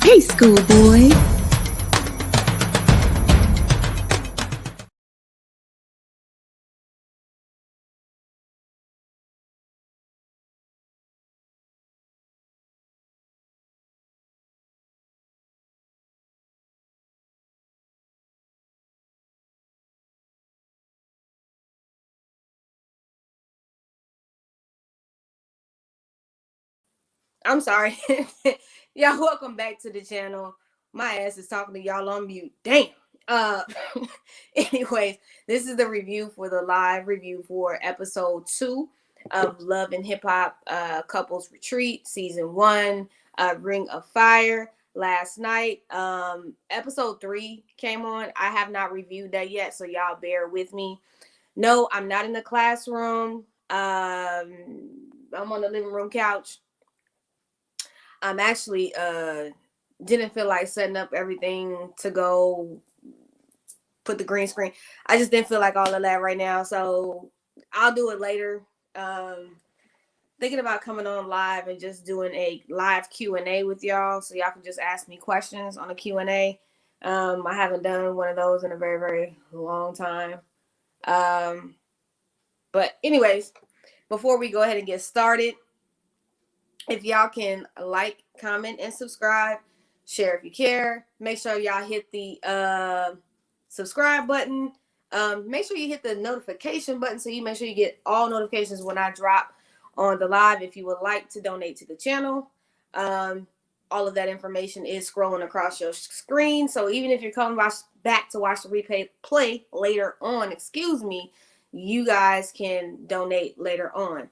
Hey, schoolboy. I'm sorry. Y'all, welcome back to the channel. My ass is talking to y'all on mute. Damn. Uh anyways, this is the review for the live review for episode 2 of Love and Hip Hop Couples Retreat, season 1, Ring of Fire. Last night, episode 3 came on. I have not reviewed that yet, so y'all bear with me. No, I'm not in the classroom. I'm on the living room couch. I'm actually didn't feel like setting up everything to go put the green screen. I just didn't feel like all of that right now, so I'll do it later. Thinking about coming on live and just doing a live Q&A with y'all, so y'all can just ask me questions on a Q&A. I haven't done one of those in a very, very long time. But anyways, before we go ahead and get started, if y'all can like, comment, and subscribe, share if you care. Make sure y'all hit the subscribe button. Make sure you hit the notification button so you make sure you get all notifications when I drop on the live. If you would like to donate to the channel, all of that information is scrolling across your screen. So even if you're coming back to watch the replay later on, you guys can donate later on.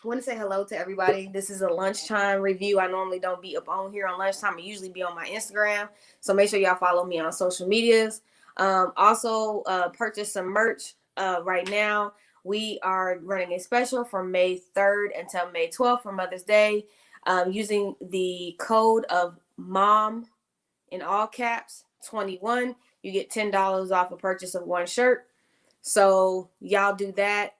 I want to say hello to everybody. This is a lunchtime review. I normally don't be up on here on lunchtime. I usually be on my Instagram. So make sure y'all follow me on social medias. Also, purchase some merch right now. We are running a special from May 3rd until May 12th for Mother's Day. Using the code of MOM in all caps, 21. You get $10 off a purchase of one shirt. So y'all do that.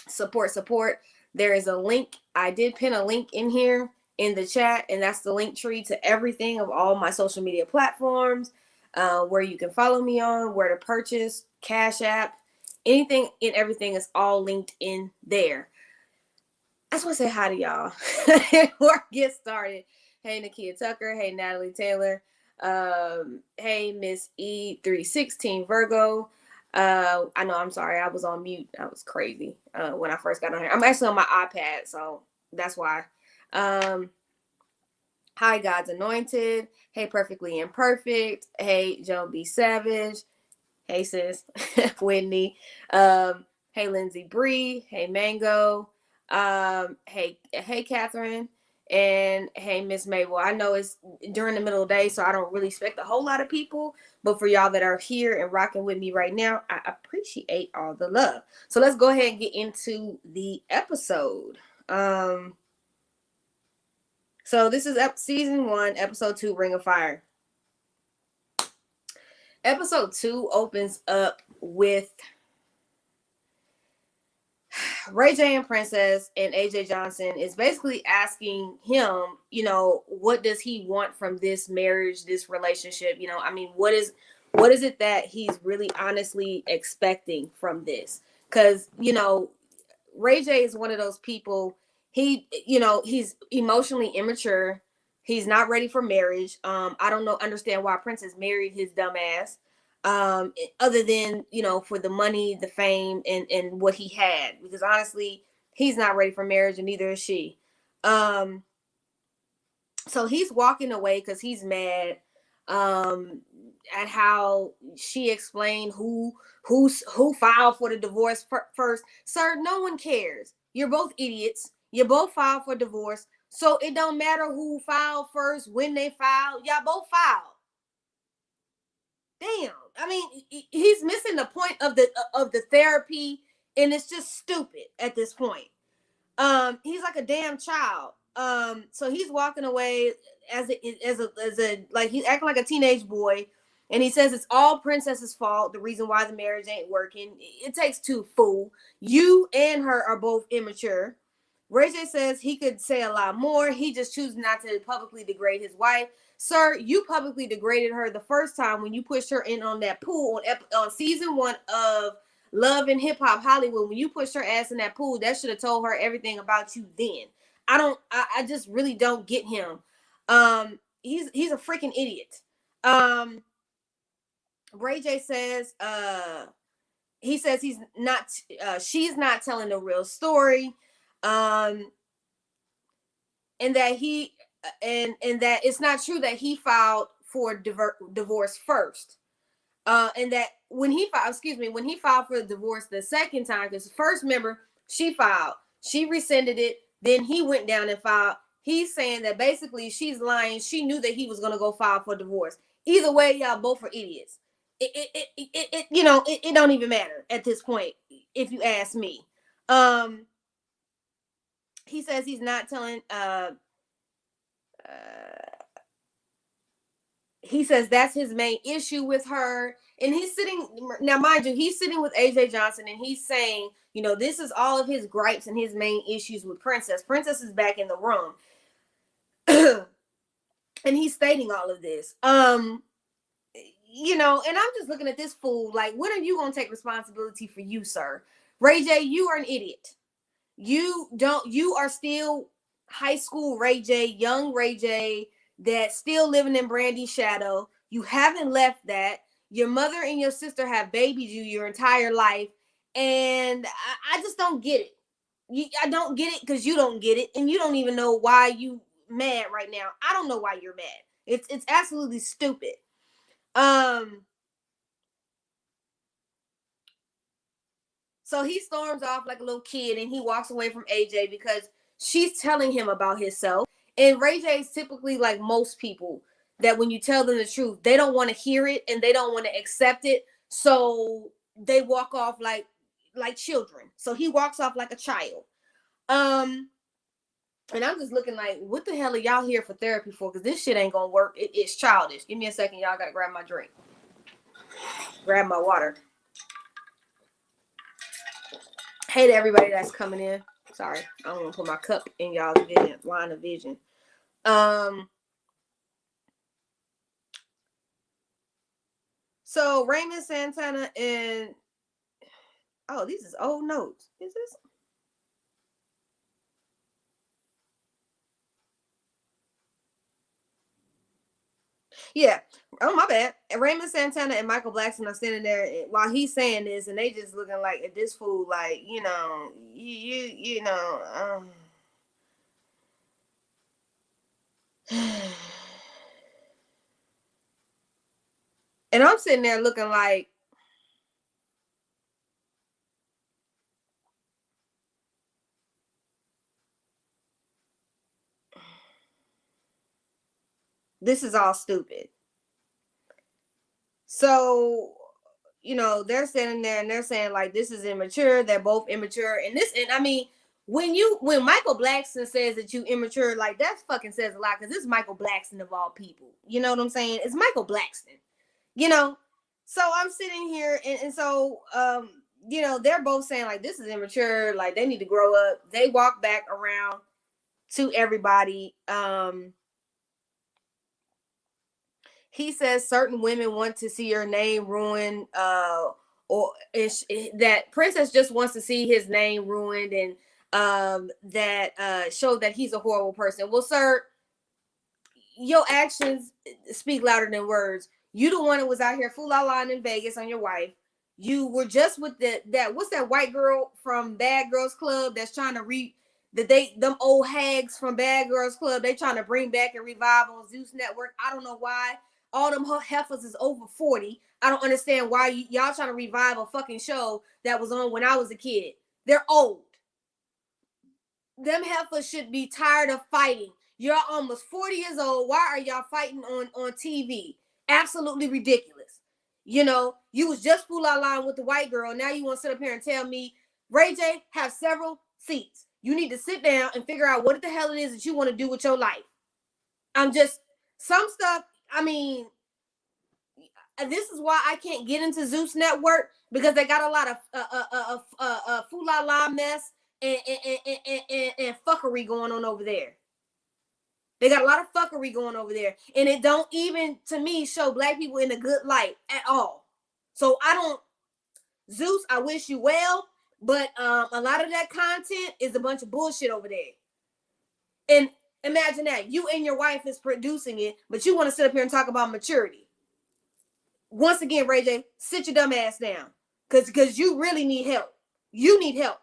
Support. There is a link. I did pin a link in here in the chat, and that's the link tree to everything of all my social media platforms, where you can follow me on, where to purchase, Cash App, anything and everything is all linked in there. I just want to say hi to y'all before I get started. Hey, Nakia Tucker. Hey, Natalie Taylor. Hey, Miss E316 Virgo. I know, I'm sorry, I was on mute. I was crazy when I first got on here. I'm actually on my iPad, so that's why. Hi, God's Anointed. Hey, Perfectly Imperfect. Hey, Joan B. Savage. Hey, sis. Whitney. Hey, Lindsay Bree. Hey, Mango. Hey, Catherine. And hey, Miss Mabel. I know it's during the middle of the day, so I don't really expect a whole lot of people. But for y'all that are here and rocking with me right now, I appreciate all the love. So let's go ahead and get into the episode. So this is season 1, episode 2, Ring of Fire. Episode 2 opens up with Ray J and Princess and AJ Johnson is basically asking him, what does he want from this marriage, this relationship? I mean, what is it that he's really honestly expecting from this? Because, Ray J is one of those people, he's emotionally immature. He's not ready for marriage. I don't understand why Princess married his dumb ass. Other than, for the money, the fame, and what he had, because honestly, he's not ready for marriage, and neither is she. So he's walking away because he's mad at how she explained who filed for the divorce first. Sir, no one cares. You're both idiots. You both filed for divorce, so it don't matter who filed first, when they filed. Y'all both filed. Damn. I mean, he's missing the point of the therapy, and it's just stupid at this point. He's like a damn child. So he's walking away as a like, he's acting like a teenage boy, and he says it's all Princess's fault. The reason why the marriage ain't working. It takes two, fool. You and her are both immature. Ray J says he could say a lot more. He just chooses not to publicly degrade his wife. Sir, you publicly degraded her the first time when you pushed her in on that pool on season 1 of Love and Hip Hop Hollywood. When you pushed her ass in that pool, that should have told her everything about you then. I just really don't get him. He's a freaking idiot. Ray J says he says he's not she's not telling the real story. And that and that it's not true that he filed for divorce first. And that when he filed for the divorce the second time, because first, remember, she filed, she rescinded it, then he went down and filed. He's saying that basically she's lying. She knew that he was gonna go file for divorce. Either way, y'all both are idiots. It don't even matter at this point, if you ask me. He says he's not telling he says that's his main issue with her. And he's sitting, now mind you, he's sitting with AJ Johnson and he's saying, this is all of his gripes and his main issues with Princess. Princess is back in the room. And he's stating all of this. And I'm just looking at this fool like, when are you going to take responsibility for you, sir? Ray J, you are an idiot. You are still high school Ray J, young Ray J, that's still living in Brandy's shadow. You haven't left that. Your mother and your sister have babied you your entire life. And I just don't get it. I don't get it because you don't get it. And you don't even know why you mad right now. I don't know why you're mad. It's absolutely stupid. So he storms off like a little kid and he walks away from AJ because she's telling him about himself. And Ray J is typically like most people, that when you tell them the truth, they don't want to hear it and they don't want to accept it. So they walk off like children. So he walks off like a child. And I'm just looking like, what the hell are y'all here for therapy for? Because this shit ain't gonna work. It's childish. Give me a second, y'all. Gotta grab my drink. Grab my water. Hey to everybody that's coming in. Sorry, I don't want to put my cup in y'all's line of vision. So Raymond Santana and these is old notes. Is this? Yeah. Oh, my bad. Raymond Santana and Michael Blackson are standing there while he's saying this, and they just looking like at this fool, like, and I'm sitting there looking like, this is all stupid. So, they're standing there and they're saying like, this is immature. They're both immature. And I mean, when Michael Blackson says that you immature, like, that fucking says a lot, because it's Michael Blackson of all people. You know what I'm saying? It's Michael Blackson. So I'm sitting here and so they're both saying like, this is immature, like they need to grow up. They walk back around to everybody. He says certain women want to see your name ruined, or that Princess just wants to see his name ruined, and that show that he's a horrible person. Well, sir, your actions speak louder than words. You the one that was out here fool-la-la in Vegas on your wife. You were just with what's that white girl from Bad Girls Club that's trying to them old hags from Bad Girls Club, they trying to bring back and revive on Zeus Network. I don't know why. All them heifers is over 40. I don't understand why y'all trying to revive a fucking show that was on when I was a kid. They're old. Them heifers should be tired of fighting. You're almost 40 years old. Why are y'all fighting on TV? Absolutely ridiculous. You was just fool-la-la with the white girl. Now you want to sit up here and tell me, Ray J, have several seats. You need to sit down and figure out what the hell it is that you want to do with your life. Some stuff, I mean, this is why I can't get into Zeus Network, because they got a lot of fool-la-la mess. and fuckery going on over there. They got a lot of fuckery going over there. And it don't even, to me, show black people in a good light at all. So I don't, Zeus, I wish you well, but a lot of that content is a bunch of bullshit over there. And imagine that. You and your wife is producing it, but you want to sit up here and talk about maturity. Once again, Ray J, sit your dumb ass down. Because you really need help. You need help.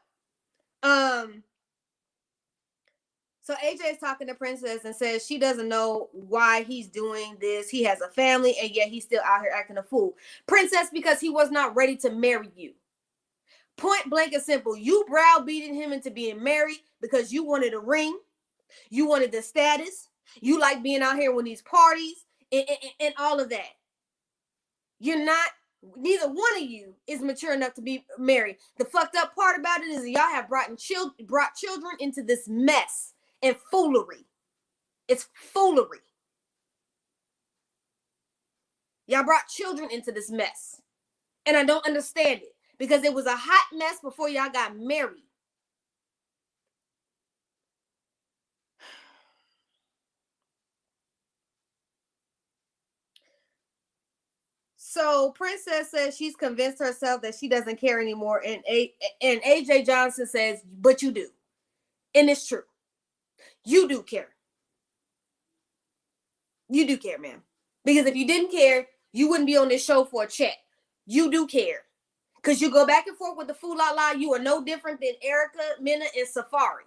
So AJ is talking to Princess and says she doesn't know why he's doing this. He has a family, and yet he's still out here acting a fool. Princess, because he was not ready to marry you. Point blank and simple. You browbeating him into being married because you wanted a ring. You wanted the status. You like being out here with these parties and all of that. You're not, neither one of you is mature enough to be married. The fucked up part about it is that y'all have brought children into this mess and foolery. It's foolery. Y'all brought children into this mess. And I don't understand it because it was a hot mess before y'all got married. So Princess says she's convinced herself that she doesn't care anymore. And AJ Johnson says, but you do. And it's true. You do care. You do care, ma'am. Because if you didn't care, you wouldn't be on this show for a check. You do care. Because you go back and forth with the fool la la. You are no different than Erica, Minna, and Safari.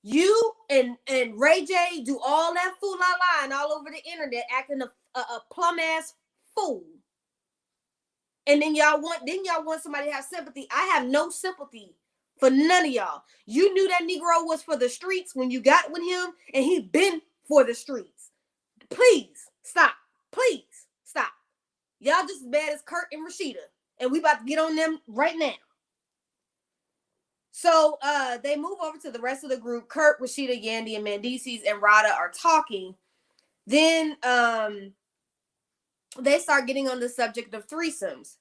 You and Ray J do all that fool la la and all over the internet acting a plum ass fool. And then y'all want somebody to have sympathy. I have no sympathy for none of y'all. You knew that Negro was for the streets when you got with him, and he been for the streets. Please stop. Please stop. Y'all just as bad as Kirk and Rasheeda, and we about to get on them right now. So they move over to the rest of the group. Kirk, Rasheeda, Yandy, and Mendices and Radha are talking. Then they start getting on the subject of threesomes.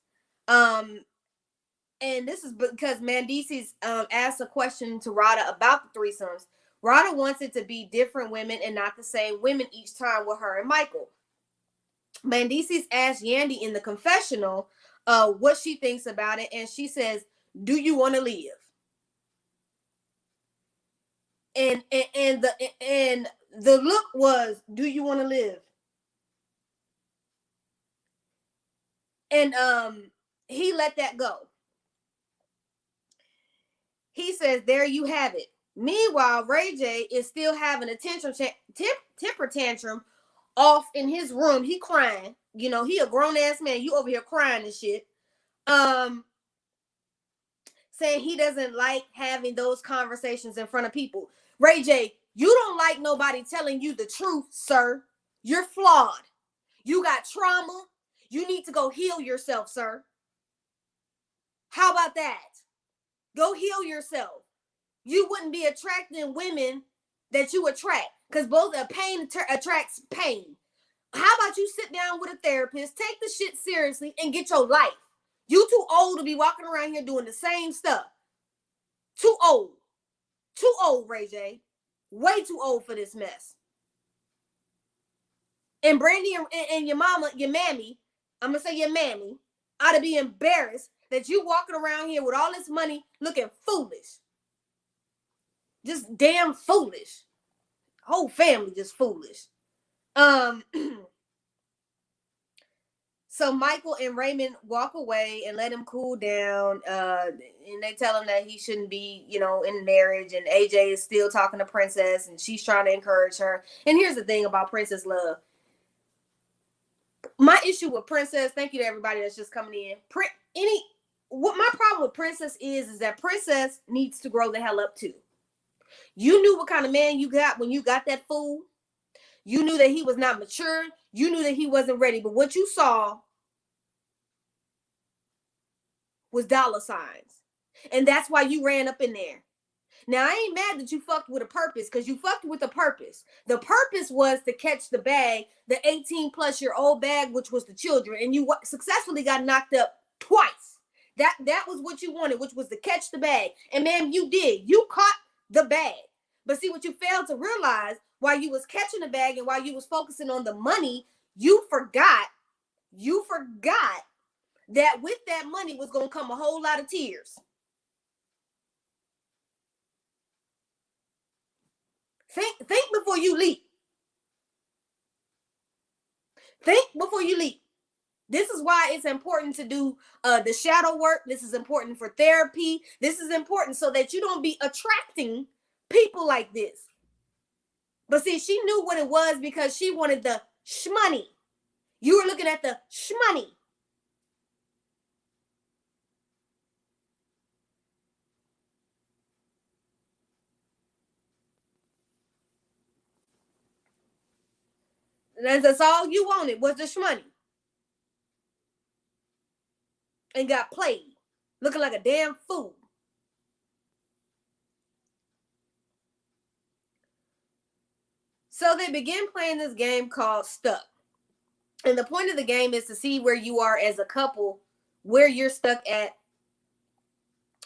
And this is because Mendices asked a question to Radha about the threesomes. Radha wants it to be different women and not the same women each time with her and Michael. Mendices asked Yandy in the confessional what she thinks about it, and she says, "Do you want to live?" And the look was, "Do you want to live?" And he let that go. He says, "There you have it." Meanwhile, Ray J is still having a temper tantrum off in his room. He crying. You know, he a grown ass man. You over here crying and shit. Saying he doesn't like having those conversations in front of people. Ray J, you don't like nobody telling you the truth, sir. You're flawed. You got trauma. You need to go heal yourself, sir. How about that? Go heal yourself. You wouldn't be attracting women that you attract, because both pain attracts pain. How about you sit down with a therapist, take the shit seriously, and get your life? You too old to be walking around here doing the same stuff. Too old. Too old, Ray J. Way too old for this mess. And Brandy and your mama, your mammy, I'm going to say your mammy, ought to be embarrassed that you walking around here with all this money looking foolish. Just damn foolish. Whole family just foolish. So Michael and Raymond walk away and let him cool down. And they tell him that he shouldn't be, in marriage. And AJ is still talking to Princess, and she's trying to encourage her. And here's the thing about Princess Love. My issue with Princess, thank you to everybody that's just coming in. What my problem with Princess is that Princess needs to grow the hell up too. You knew what kind of man you got when you got that fool. You knew that he was not mature. You knew that he wasn't ready. But what you saw was dollar signs. And that's why you ran up in there. Now, I ain't mad that you fucked with a purpose, because you fucked with a purpose. The purpose was to catch the bag, the 18-plus-year-old bag, which was the children. And you successfully got knocked up twice. That was what you wanted, which was to catch the bag. And ma'am, you did. You caught the bag. But see, what you failed to realize while you was catching the bag and while you was focusing on the money, you forgot that with that money was going to come a whole lot of tears. Think before you leap. Think before you leap. This is why it's important to do the shadow work. This is important for therapy. This is important so that you don't be attracting people like this. But see, she knew what it was because she wanted the shmoney. You were looking at the shmoney. That's all you wanted was the shmoney. And got played. Looking like a damn fool. So they begin playing this game called Stuck. And the point of the game is to see where you are as a couple, where you're stuck at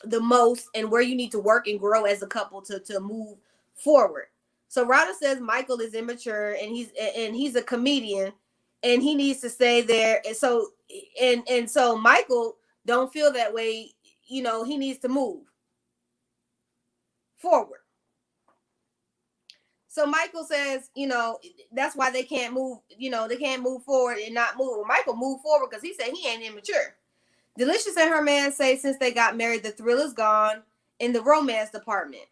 the most, and where you need to work and grow as a couple to move forward. So Radha says Michael is immature and he's a comedian and he needs to stay there. And so Michael don't feel that way. You know, he needs to move forward. So Michael says, you know, that's why they can't move, you know, they can't move forward and not move. Well, Michael moved forward because he said he ain't immature. Delicious and her man say since they got married, the thrill is gone in the romance department.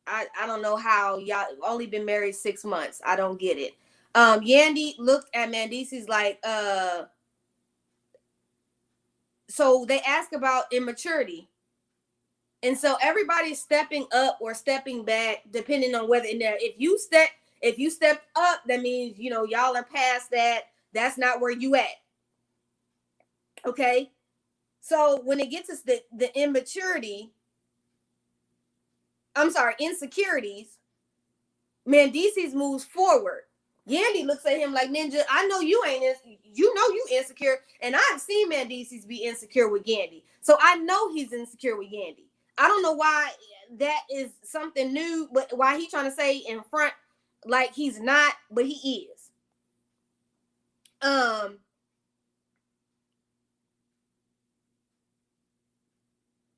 I don't know how y'all only been married 6 months. I don't get it. Yandy looked at Mandisi's like, so they ask about immaturity. And so everybody's stepping up or stepping back, depending on whether if you step up, that means, you know, y'all are past that. That's not where you at. Okay. So when it gets to the insecurities, Mandisi's moves forward. Yandy looks at him like, Ninja, I know you ain't, you know you insecure. And I've seen Mandisi's be insecure with Yandy. So I know he's insecure with Yandy. I don't know why that is something new, but why he trying to say in front like he's not, but he is.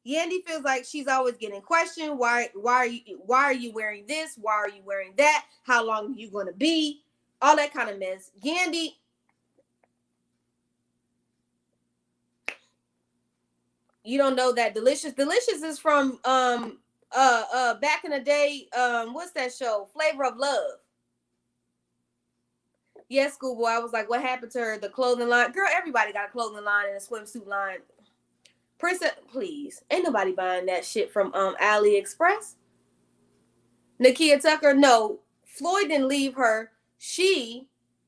Yandy feels like she's always getting questioned. Why are you wearing this? Why are you wearing that? How long are you going to be? All that kind of mess. Yandy, you don't know that Delicious is from back in the day, what's that show? Flavor of Love. Yes, Schoolboy. I was like, what happened to her? The clothing line. Girl, everybody got a clothing line and a swimsuit line. Princess, please. Ain't nobody buying that shit from AliExpress. Nakia Tucker, no. Floyd didn't leave her. She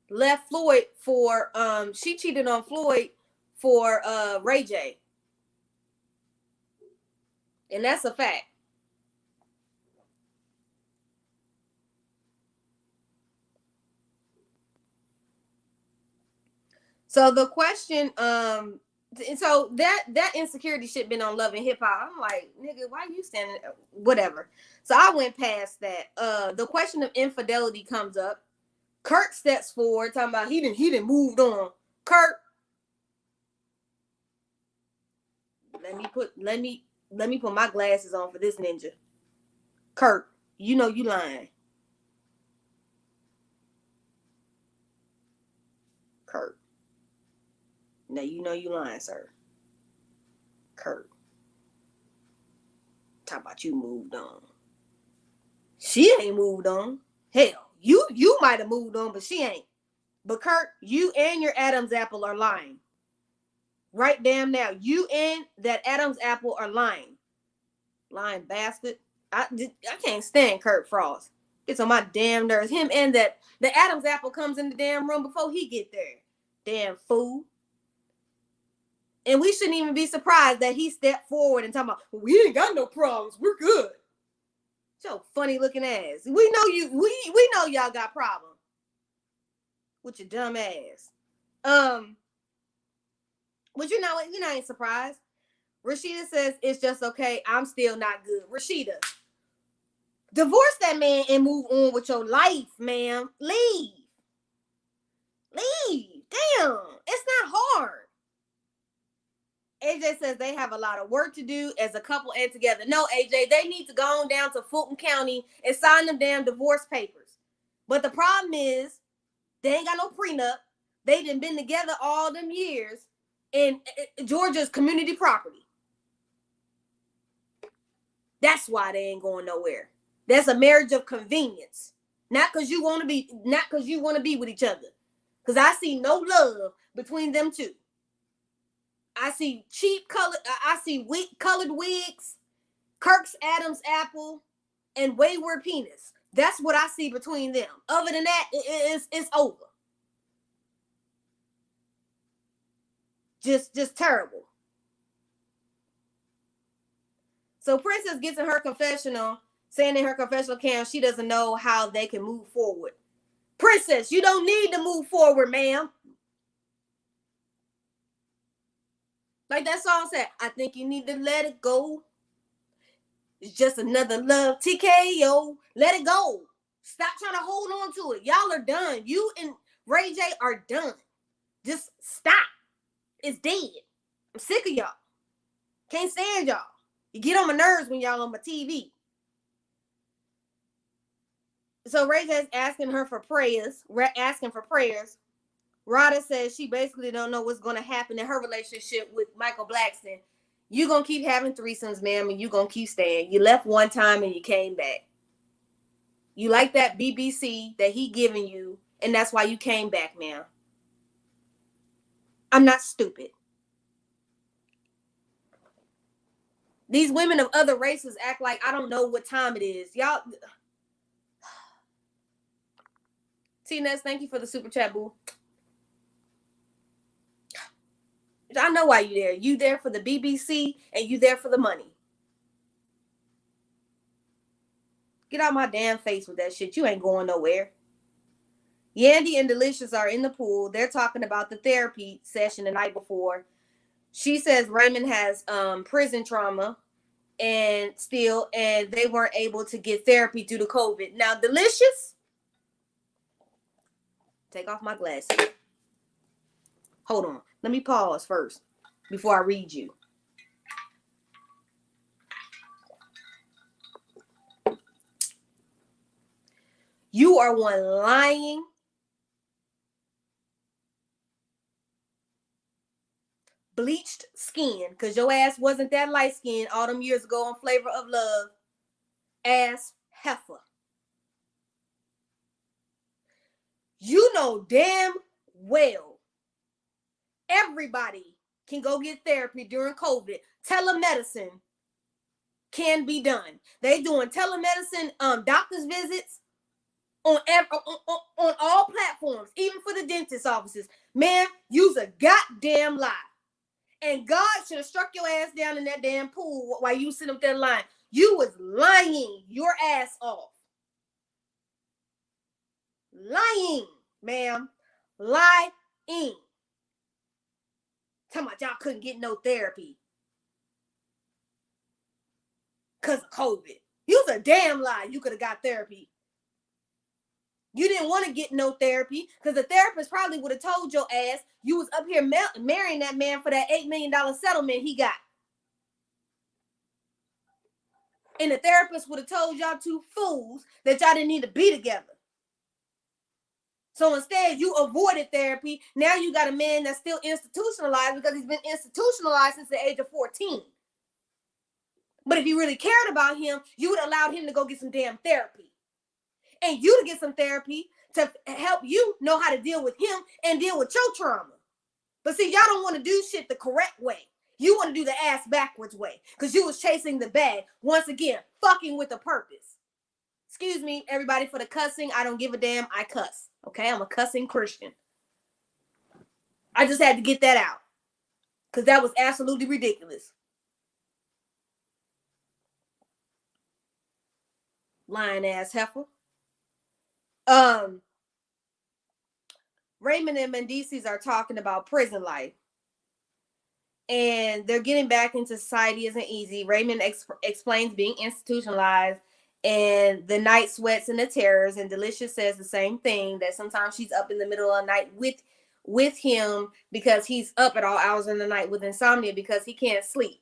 left Floyd for she cheated on Floyd for Ray J. And that's a fact. So the question, so that insecurity shit been on Love and Hip Hop. I'm like, nigga, why you standing? Whatever. So I went past that. The question of infidelity comes up. Kirk steps forward, talking about he didn't moved on. Kirk, let me put my glasses on for this ninja. Kirk, you know you lying. Kirk. Now you know you lying, sir. Kirk. Talk about you moved on. She ain't moved on. Hell, you might have moved on, but she ain't. But Kirk, you and your Adam's apple are lying. Right damn now. You and that Adam's apple are lying. Lying bastard. I can't stand Kirk Frost. It's on my damn nerves. Him and that the Adam's apple comes in the damn room before he get there. Damn fool. And we shouldn't even be surprised that he stepped forward and talking about, we ain't got no problems. We're good. So funny looking ass. We know you. We know y'all got problems with your dumb ass. But you know what? You know, I ain't surprised. Rasheeda says it's just okay. I'm still not good. Rasheeda, divorce that man and move on with your life, ma'am. Leave. Leave. Damn. It's not hard. AJ says they have a lot of work to do as a couple and together. No, AJ, they need to go on down to Fulton County and sign them damn divorce papers. But the problem is they ain't got no prenup. They done been together all them years, and Georgia's community property. That's why they ain't going nowhere. That's a marriage of convenience. Not because you want to be with each other. Because I see no love between them two. I see colored wigs, Kirk's Adam's apple, and wayward penis. That's what I see between them. Other than that, it's over. Just terrible. So Princess gets in her confessional, saying in her confessional account she doesn't know how they can move forward. Princess, you don't need to move forward, ma'am. Like that song said, I think you need to let it go. It's just another love TKO. Let it go. Stop trying to hold on to it. Y'all are done. You and Ray J are done. Just stop. It's dead. I'm sick of y'all. Can't stand y'all. You get on my nerves when y'all on my TV. So Ray J's asking for prayers. Radha says she basically don't know what's going to happen in her relationship with Michael Blackston. You going to keep having threesomes, ma'am, and you going to keep staying. You left one time and you came back. You like that BBC that he giving you, and that's why you came back, ma'am. I'm not stupid. These women of other races act like I don't know what time it is. Y'all. T-Ness, thank you for the super chat, boo. I know why you there. You there for the BBC and you there for the money. Get out my damn face with that shit. You ain't going nowhere. Yandy and Delicious are in the pool. They're talking about the therapy session the night before. She says Raymond has prison trauma and they weren't able to get therapy due to COVID. Now, Delicious, take off my glasses. Hold on. Let me pause first before I read you. You are one lying, bleached skin, because your ass wasn't that light skin all them years ago on Flavor of Love, ass heifer. You know damn well everybody can go get therapy during COVID. Telemedicine can be done. They doing telemedicine doctor's visits on all platforms, even for the dentist offices. Man, you's a goddamn lie. And God should have struck your ass down in that damn pool while you sitting up there lying. You was lying your ass off. Lying, ma'am. Lying. Talking about y'all couldn't get no therapy because of COVID. You was a damn lie. You could have got therapy. You didn't want to get no therapy because the therapist probably would have told your ass you was up here marrying that man for that $8 million settlement he got. And the therapist would have told y'all two fools that y'all didn't need to be together. So instead, you avoided therapy. Now you got a man that's still institutionalized because he's been institutionalized since the age of 14. But if you really cared about him, you would have allowed him to go get some damn therapy. And you to get some therapy to help you know how to deal with him and deal with your trauma. But see, y'all don't want to do shit the correct way. You want to do the ass backwards way because you was chasing the bag. Once again, fucking with a purpose. Excuse me, everybody, for the cussing. I don't give a damn. I cuss. Okay, I'm a cussing Christian. I just had to get that out because that was absolutely ridiculous. Lying ass heifer. Raymond and Mendices are talking about prison life. and they're getting back into society isn't easy. Raymond explains being institutionalized and the night sweats and the terrors. And Delicious says the same thing, that sometimes she's up in the middle of the night with him because he's up at all hours in the night with insomnia because he can't sleep.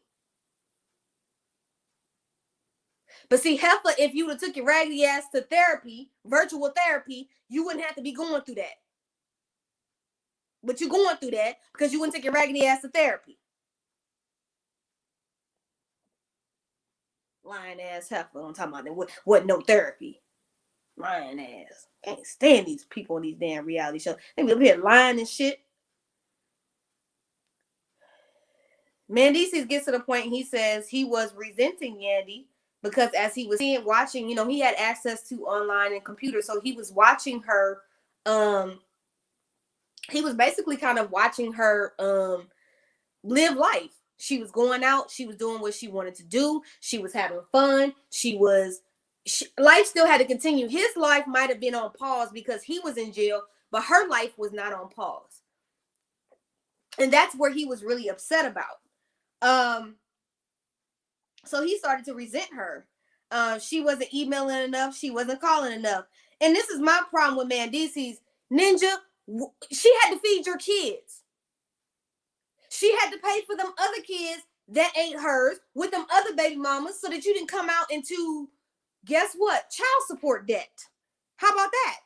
But see, Heifer, if you would have took your raggedy ass to therapy, virtual therapy, you wouldn't have to be going through that. But you're going through that because you wouldn't take your raggedy ass to therapy. Lying ass Heifer, I'm talking about what no therapy. Lying ass. Can't stand these people on these damn reality shows. They be up here lying and shit. Mendeecees gets to the point, he says he was resenting Yandy because as he was watching, he had access to online and computer, so he was watching her. He was basically kind of watching her live life. She was going out. She was doing what she wanted to do. She was having fun. Life still had to continue. His life might have been on pause because he was in jail, but her life was not on pause. And that's where he was really upset about. So he started to resent her. She wasn't emailing enough. She wasn't calling enough. And this is my problem with Mendeecees. Ninja, she had to feed your kids. She had to pay for them other kids that ain't hers with them other baby mamas so that you didn't come out into, guess what? Child support debt. How about that?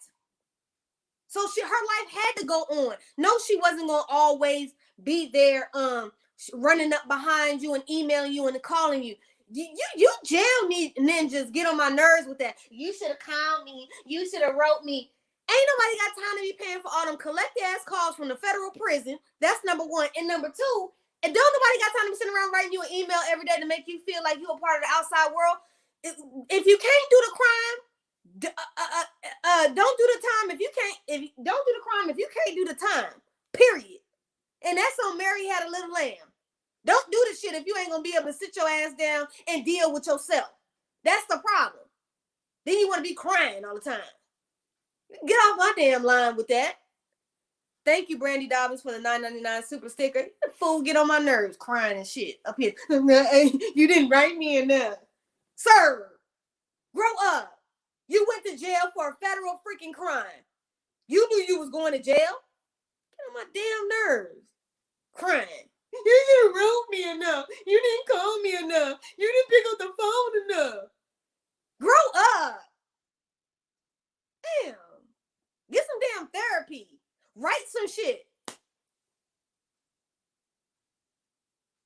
So her life had to go on. No, she wasn't going to always be there running up behind you and emailing you and calling you. You jail ninjas get on my nerves with that. You should have called me. You should have wrote me. Ain't nobody got time to be paying for all them collect ass calls from the federal prison. That's number one. And number two, and don't nobody got time to be sitting around writing you an email every day to make you feel like you're a part of the outside world. If you can't do the crime, don't do the time. Don't do the crime if you can't do the time. Period. And that's on Mary Had a Little Lamb. Don't do the shit if you ain't gonna be able to sit your ass down and deal with yourself. That's the problem. Then you want to be crying all the time. Get off my damn line with that. Thank you, Brandy Dobbins, for the $9.99 super sticker. The fool get on my nerves, crying and shit up here. You didn't write me enough. Sir, grow up. You went to jail for a federal freaking crime. You knew you was going to jail. Get on my damn nerves. Crying. You didn't wrote me enough. You didn't call me enough. You didn't pick up the phone enough. Grow up. Damn. Get some damn therapy. Write some shit.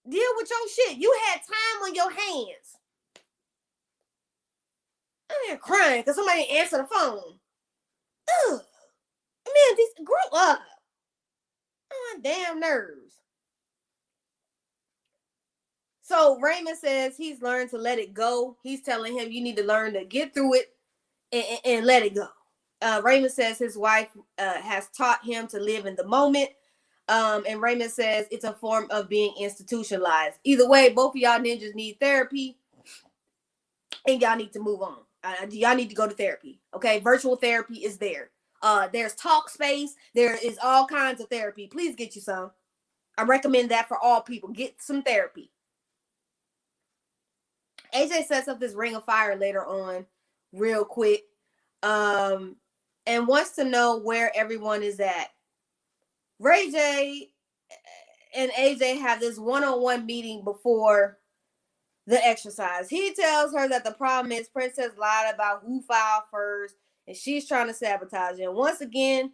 Deal with your shit. You had time on your hands. I'm here crying because somebody didn't answer the phone. Ugh. Man, grow up. Oh, my damn nerves. So Raymond says he's learned to let it go. He's telling him you need to learn to get through it and let it go. Raymond says his wife has taught him to live in the moment. And Raymond says it's a form of being institutionalized. Either way, both of y'all ninjas need therapy and y'all need to move on. Y'all need to go to therapy. Okay. Virtual therapy is there. There's talk space. There is all kinds of therapy. Please get you some. I recommend that for all people. Get some therapy. AJ sets up this ring of fire later on real quick. And wants to know where everyone is at. Ray J and AJ have this one-on-one meeting before the exercise. He tells her that the problem is Princess lied about who filed first, and she's trying to sabotage it. And once again,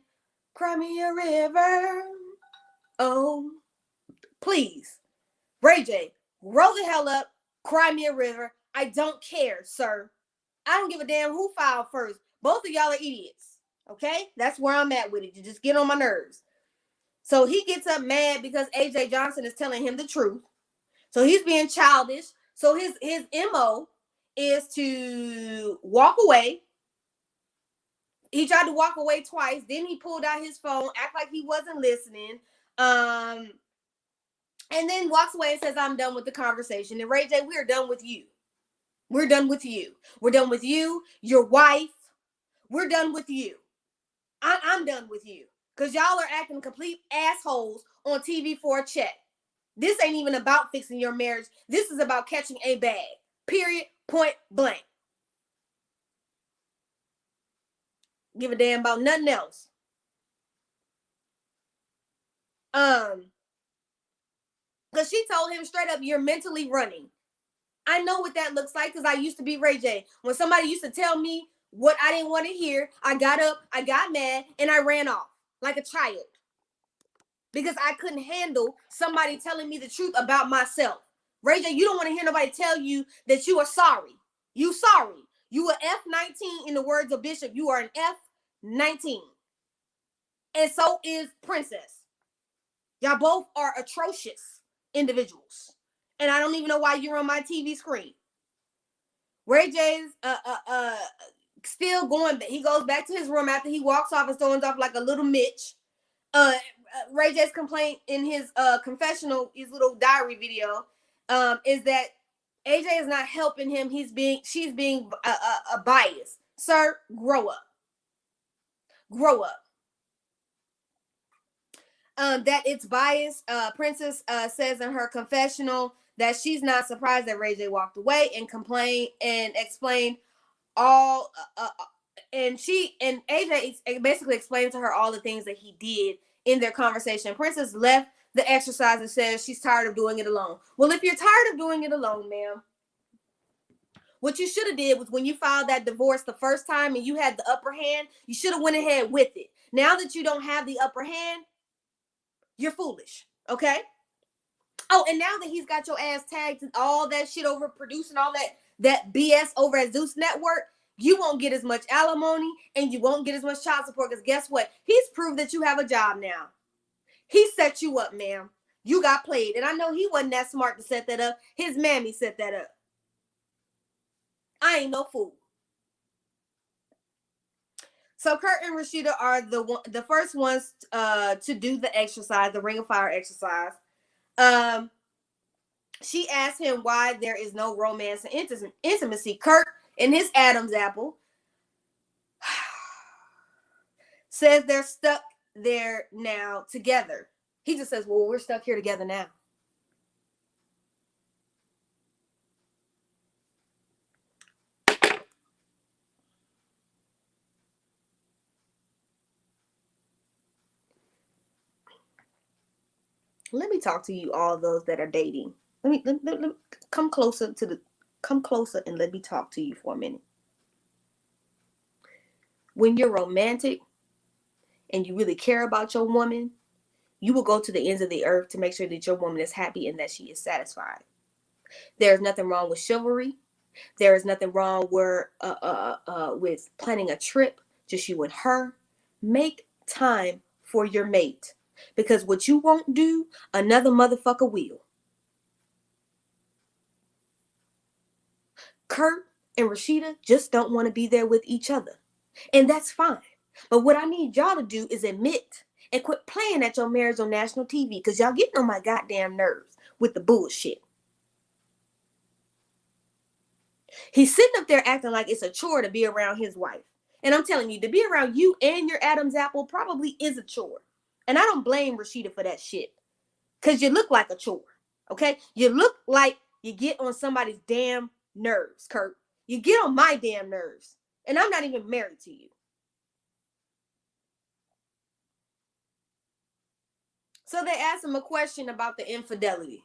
cry me a river. Oh, please. Ray J, roll the hell up, cry me a river. I don't care, sir. I don't give a damn who filed first. Both of y'all are idiots. Okay? That's where I'm at with it. You just get on my nerves. So he gets up mad because AJ Johnson is telling him the truth. So he's being childish. So his MO is to walk away. He tried to walk away twice. Then he pulled out his phone, act like he wasn't listening. And then walks away and says, I'm done with the conversation. And Ray J, we're done with you. We're done with you. We're done with you, your wife. We're done with you. I'm done with you. Because y'all are acting complete assholes on TV for a check. This ain't even about fixing your marriage. This is about catching a bag. Period. Point blank. Give a damn about nothing else. Because she told him straight up, you're mentally running. I know what that looks like because I used to be Ray J. When somebody used to tell me what I didn't want to hear, I got up, I got mad, and I ran off like a child. Because I couldn't handle somebody telling me the truth about myself. Ray J, you don't want to hear nobody tell you that you are sorry. You sorry. You are F19 in the words of Bishop. You are an F19. And so is Princess. Y'all both are atrocious individuals. And I don't even know why you're on my TV screen. Ray J's still going. He goes back to his room after he walks off and storms off like a little Mitch. Ray J's complaint in his confessional, his little diary video, is that AJ is not helping him. She's being biased. Sir, grow up. Grow up. That it's biased. Princess says in her confessional that she's not surprised that Ray J walked away and complained and explained all. And AJ basically explained to her all the things that he did in their conversation. Princess left the exercise and says she's tired of doing it alone. Well, if you're tired of doing it alone, ma'am, what you should have did was when you filed that divorce the first time and you had the upper hand, you should have went ahead with it. Now that you don't have the upper hand, you're foolish, okay? Oh, and now that he's got your ass tagged and all that shit over producing all that BS over at Zeus Network, you won't get as much alimony and you won't get as much child support because guess what? He's proved that you have a job now. He set you up, ma'am. You got played. And I know he wasn't that smart to set that up. His mammy set that up. I ain't no fool. So Kirk and Rasheeda are the first ones to do the exercise, the Ring of Fire exercise. She asked him why there is no romance and intimacy. Kirk, in his Adam's apple, says they're stuck there now together. He just says, well, we're stuck here together now. Let me talk to you, all those that are dating. Let me come closer and let me talk to you for a minute. When you're romantic and you really care about your woman, you will go to the ends of the earth to make sure that your woman is happy and that she is satisfied. There's nothing wrong with chivalry. There is nothing wrong with planning a trip, just you and her. Make time for your mate. Because what you won't do, another motherfucker will. Kirk and Rasheeda just don't want to be there with each other. And that's fine. But what I need y'all to do is admit and quit playing at your marriage on national TV because y'all getting on my goddamn nerves with the bullshit. He's sitting up there acting like it's a chore to be around his wife. And I'm telling you, to be around you and your Adam's apple probably is a chore. And I don't blame Rasheeda for that shit. Because you look like a chore. Okay? You look like you get on somebody's damn nerves, Kirk. You get on my damn nerves. And I'm not even married to you. So they asked him a question about the infidelity.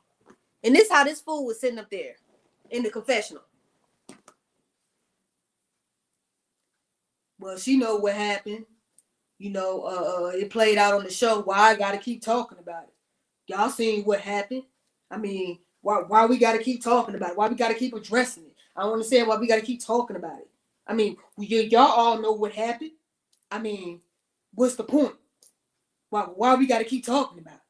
And this is how this fool was sitting up there in the confessional. Well, she know what happened. You know, it played out on the show. Why I gotta keep talking about it? Y'all seen what happened? I mean, why we gotta keep talking about it? Why we gotta keep addressing it? I don't understand why we gotta keep talking about it. I mean, y'all all know what happened. I mean, what's the point? Why we gotta keep talking about it?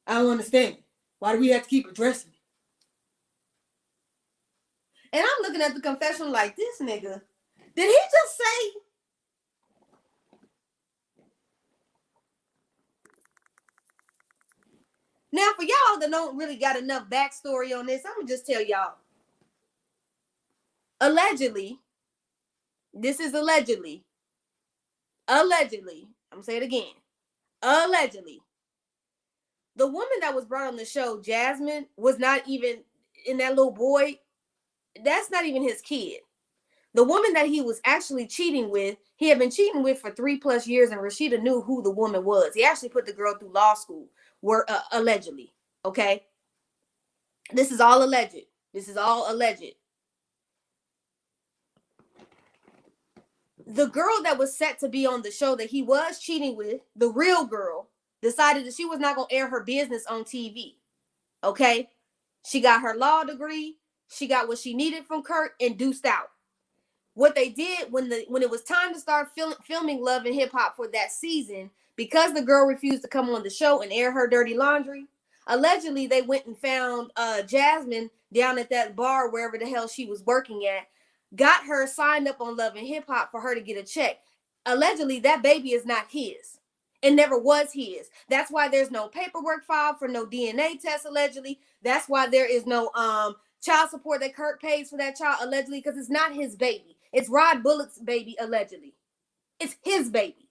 I don't understand. Why do we have to keep addressing it? And I'm looking at the confession like, this nigga, did he just say? Now, for y'all that don't really got enough backstory on this, I'm going to just tell y'all. Allegedly, this is allegedly, I'm going to say it again. Allegedly, The woman that was brought on the show, Jasmine, was not even in that little boy. That's not even his kid. The woman that he was actually cheating with, he had been cheating with for 3+ years, and Rasheeda knew who the woman was. He actually put the girl through law school, allegedly. Okay, this is all alleged. This is all alleged. The girl that was set to be on the show that he was cheating with, the real girl, decided that she was not going to air her business on TV. Okay, she got her law degree. She got what she needed from Kirk and deuced out. What they did when it was time to start filming Love and Hip Hop for that season, because the girl refused to come on the show and air her dirty laundry, allegedly they went and found Jasmine down at that bar, wherever the hell she was working at, got her signed up on Love and Hip Hop for her to get a check. Allegedly, that baby is not his. It never was his. That's why there's no paperwork filed for no DNA test, allegedly. That's why there is no child support that Kirk pays for that child, allegedly, because it's not his baby. It's Rod Bullock's baby, allegedly. It's his baby.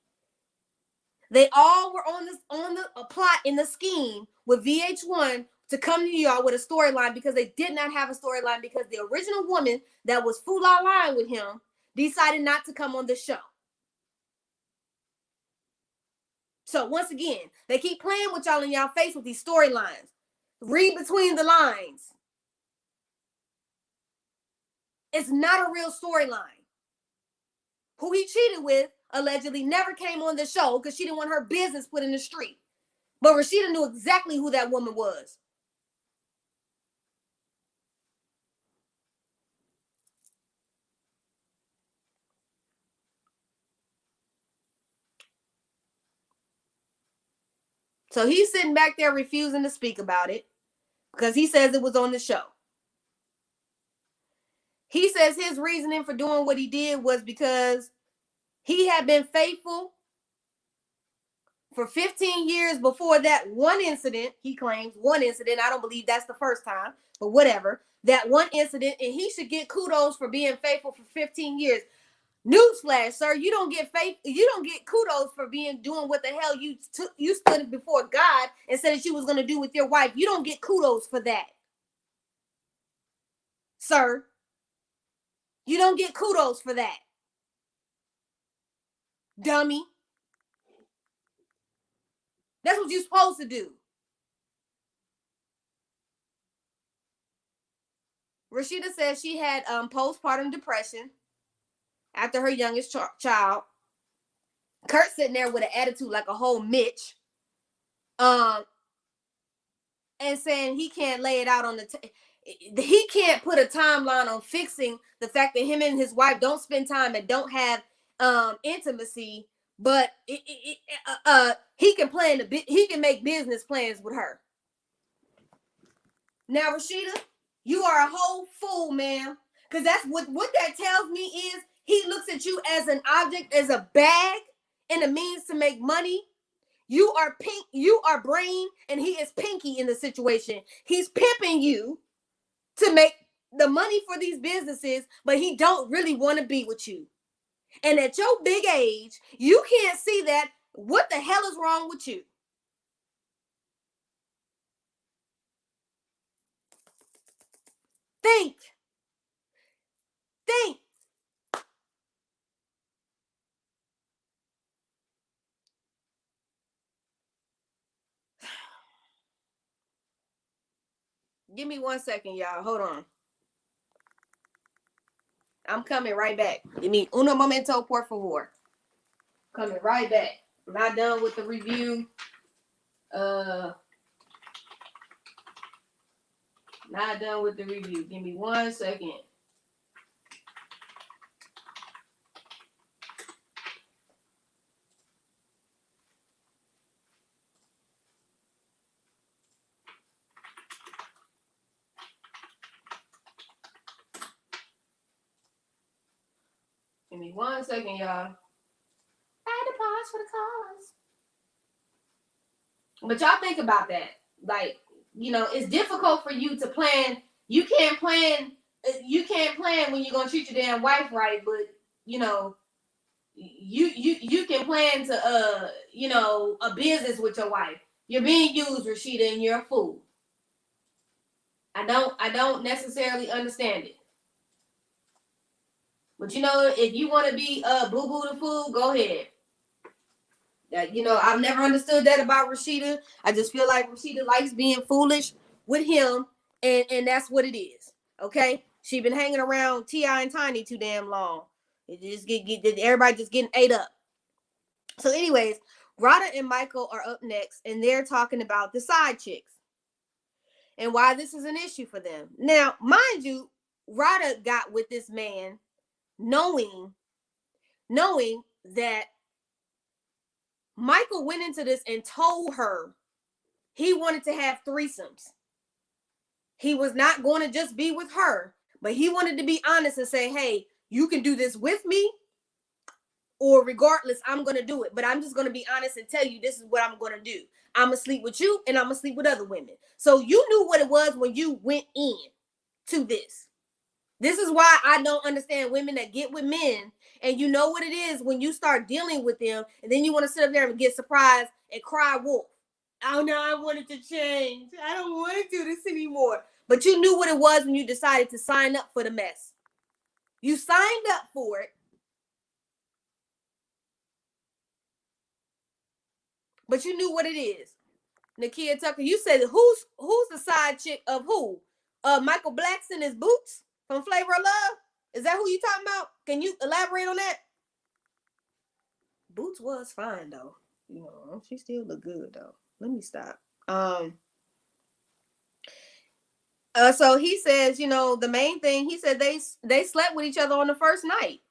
They all were on the plot in the scheme with VH1 to come to New York with a storyline, because they did not have a storyline, because the original woman that was full line with him decided not to come on the show. So once again, they keep playing with y'all in y'all face with these storylines. Read between the lines. It's not a real storyline. Who he cheated with allegedly never came on the show because she didn't want her business put in the street. But Rasheeda knew exactly who that woman was. So he's sitting back there refusing to speak about it because he says it was on the show. He says his reasoning for doing what he did was because he had been faithful for 15 years before that one incident. He claims one incident. I don't believe that's the first time, but whatever. That one incident, and he should get kudos for being faithful for 15 years. Newsflash, sir, you don't get kudos for doing what the hell you stood before God and said that you was going to do with your wife. You don't get kudos for that, sir. You don't get kudos for that, dummy. That's what you're supposed to do. Rasheeda says she had postpartum depression after her youngest child. Kurt sitting there with an attitude like a whole Mitch, and saying he can't lay it out on he can't put a timeline on fixing the fact that him and his wife don't spend time and don't have intimacy, but he can make business plans with her. Now, Rasheeda, you are a whole fool, ma'am, because that's what that tells me is he looks at you as an object, as a bag, and a means to make money. You are pink, you are brain, and he is pinky in the situation. He's pimping you to make the money for these businesses, but he don't really want to be with you. And at your big age, you can't see that. What the hell is wrong with you? Think. Give me 1 second, y'all. Hold on. I'm coming right back. Give me uno momento, por favor. Coming right back. I'm not done with the review. Not done with the review. Give me 1 second. Give me 1 second, y'all. I had to pause for the cause. But y'all think about that. Like, it's difficult for you to plan. You can't plan when you're gonna treat your damn wife right, but you can plan to a business with your wife. You're being used, Rasheeda, and you're a fool. I don't necessarily understand it. But you know, if you want to be boo boo the fool, go ahead. You know, I've never understood that about Rasheeda. I just feel like Rasheeda likes being foolish with him, and that's what it is. Okay, she been hanging around T.I. and Tiny too damn long. It just get everybody just getting ate up. So, anyways, Radha and Michael are up next, and they're talking about the side chicks and why this is an issue for them. Now, mind you, Radha got with this man knowing that Michael went into this and told her he wanted to have threesomes. He was not going to just be with her, but he wanted to be honest and say, hey, you can do this with me, or regardless, I'm going to do it. But I'm just going to be honest and tell you this is what I'm going to do. I'm going to sleep with you and I'm going to sleep with other women. So you knew what it was when you went in to this. This is why I don't understand women that get with men and you know what it is when you start dealing with them and then you want to sit up there and get surprised and cry wolf. Oh no, I wanted to change. I don't want to do this anymore. But you knew what it was when you decided to sign up for the mess. You signed up for it. But you knew what it is. Nakia Tucker, you said who's the side chick of who? Michael Blackson is Boots from Flavor of Love? Is that who you talking about? Can you elaborate on that? Boots was fine though. You know, she still look good though. Let me stop. So he says, you know, the main thing, he said they slept with each other on the first night.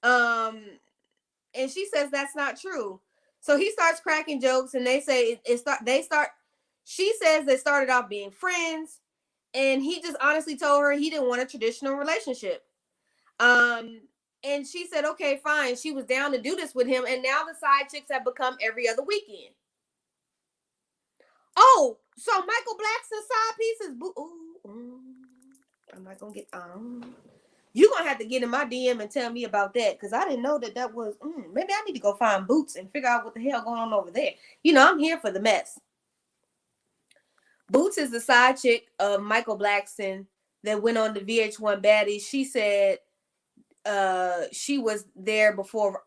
And she says that's not true. So he starts cracking jokes and they say she says they started off being friends and he just honestly told her he didn't want a traditional relationship. And she said, okay, fine. She was down to do this with him. And now the side chicks have become every other weekend. Oh, so Michael Blackson's side piece is I'm not gonna get you're gonna have to get in my DM and tell me about that because I didn't know that was maybe I need to go find Boots and figure out what the hell going on over there. You know, I'm here for the mess. Boots is the side chick of Michael Blackson that went on the VH1 Baddies. She said she was there before.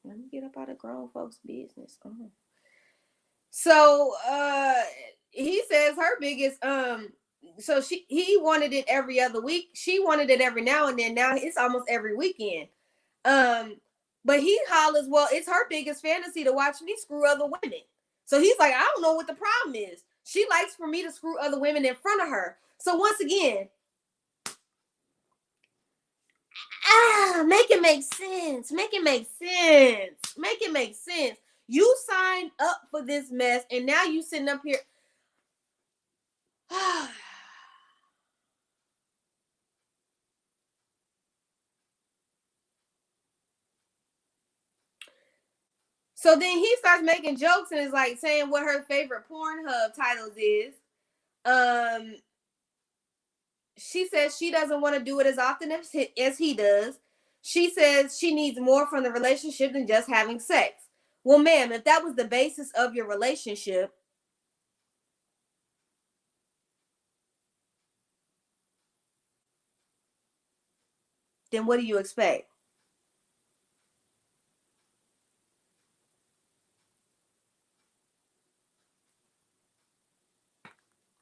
Let me get up out of grown folks' business. So he says her biggest so he wanted it every other week. She wanted it every now and then. Now it's almost every weekend. But he hollers, well, it's her biggest fantasy to watch me screw other women. So he's like, I don't know what the problem is. She likes for me to screw other women in front of her. So once again, make it make sense. Make it make sense. Make it make sense. You signed up for this mess, and now you sitting up here. So then he starts making jokes and is like saying what her favorite Pornhub titles is. She says she doesn't want to do it as often as he does. She says she needs more from the relationship than just having sex. Well, ma'am, if that was the basis of your relationship, then what do you expect?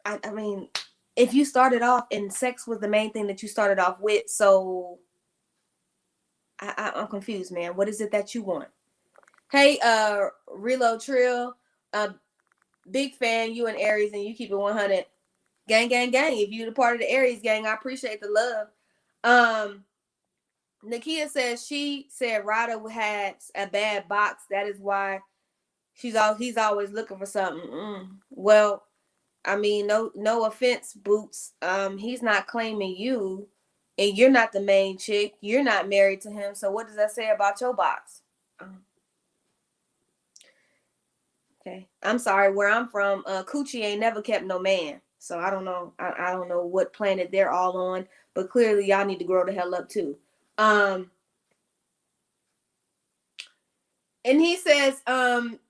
I mean, if you started off and sex was the main thing that you started off with, so I'm confused, man. What is it that you want? Hey, Reload Trill, big fan, you and Aries, and you keep it 100. Gang, gang, gang. If you're the part of the Aries gang, I appreciate the love. Nakia says she said Radha had a bad box. That is why he's always looking for something. Well, I mean, no offense, Boots. He's not claiming you, and you're not the main chick. You're not married to him. So what does that say about your box? Okay, I'm sorry. Where I'm from, Coochie ain't never kept no man. So I don't know. I don't know what planet they're all on, but clearly y'all need to grow the hell up too. And he says,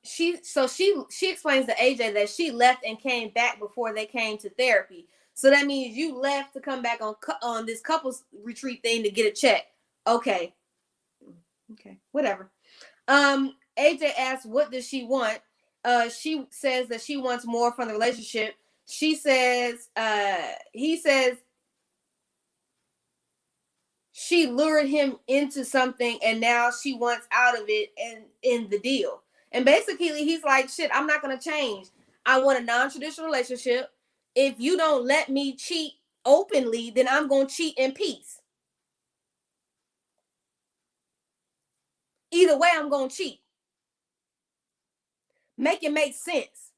she explains to AJ that she left and came back before they came to therapy. So that means you left to come back on this couples retreat thing to get a check. Okay, whatever. AJ asks, what does she want? She says that she wants more from the relationship. He says she lured him into something and now she wants out of it and in the deal. And basically he's like, shit, I'm not going to change. I want a non-traditional relationship. If you don't let me cheat openly, then I'm going to cheat in peace. Either way, I'm going to cheat. Make it make sense.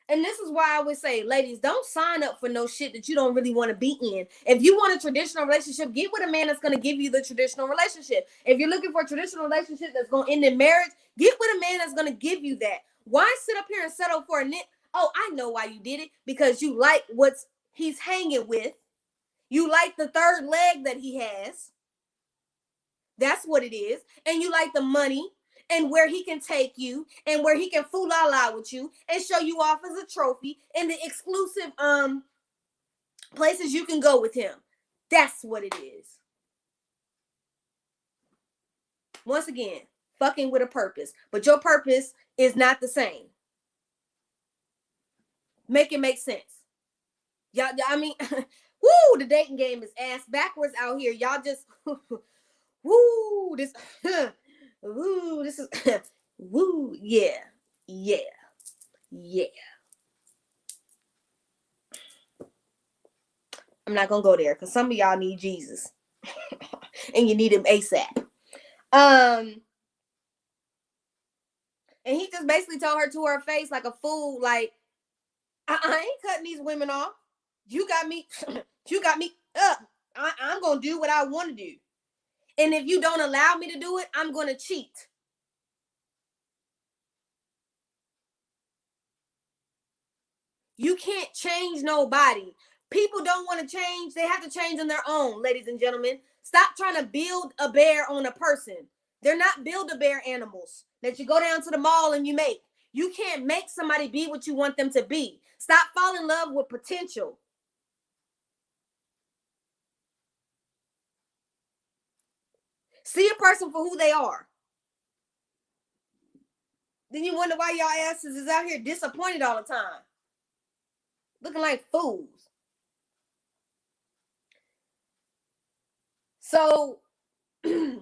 And this is why I would say, ladies, don't sign up for no shit that you don't really want to be in. If you want a traditional relationship, get with a man that's going to give you the traditional relationship. If you're looking for a traditional relationship that's going to end in marriage, get with a man that's going to give you that. Why sit up here and settle for a nit? Oh, I know why you did it. Because you like what he's hanging with. You like the third leg that he has. That's what it is. And you like the money and where he can take you and where he can fool la la with you and show you off as a trophy and the exclusive places you can go with him. That's what it is. Once again, fucking with a purpose, but your purpose is not the same. Make it make sense. Y'all, I mean, woo, the dating game is ass backwards out here. Y'all just woo, this woo, this is woo, yeah. I'm not gonna go there because some of y'all need Jesus and you need him ASAP. And he just basically told her to her face like a fool, like, I ain't cutting these women off. You got me, you got me up. I'm gonna do what I want to do. And if you don't allow me to do it, I'm gonna cheat. You can't change nobody. People don't want to change. They have to change on their own, ladies and gentlemen. Stop trying to build a bear on a person. They're not Build-A-Bear animals that you go down to the mall and you make. You can't make somebody be what you want them to be. Stop falling in love with potential. See a person for who they are. Then you wonder why y'all asses is out here disappointed all the time. Looking like fools. So, in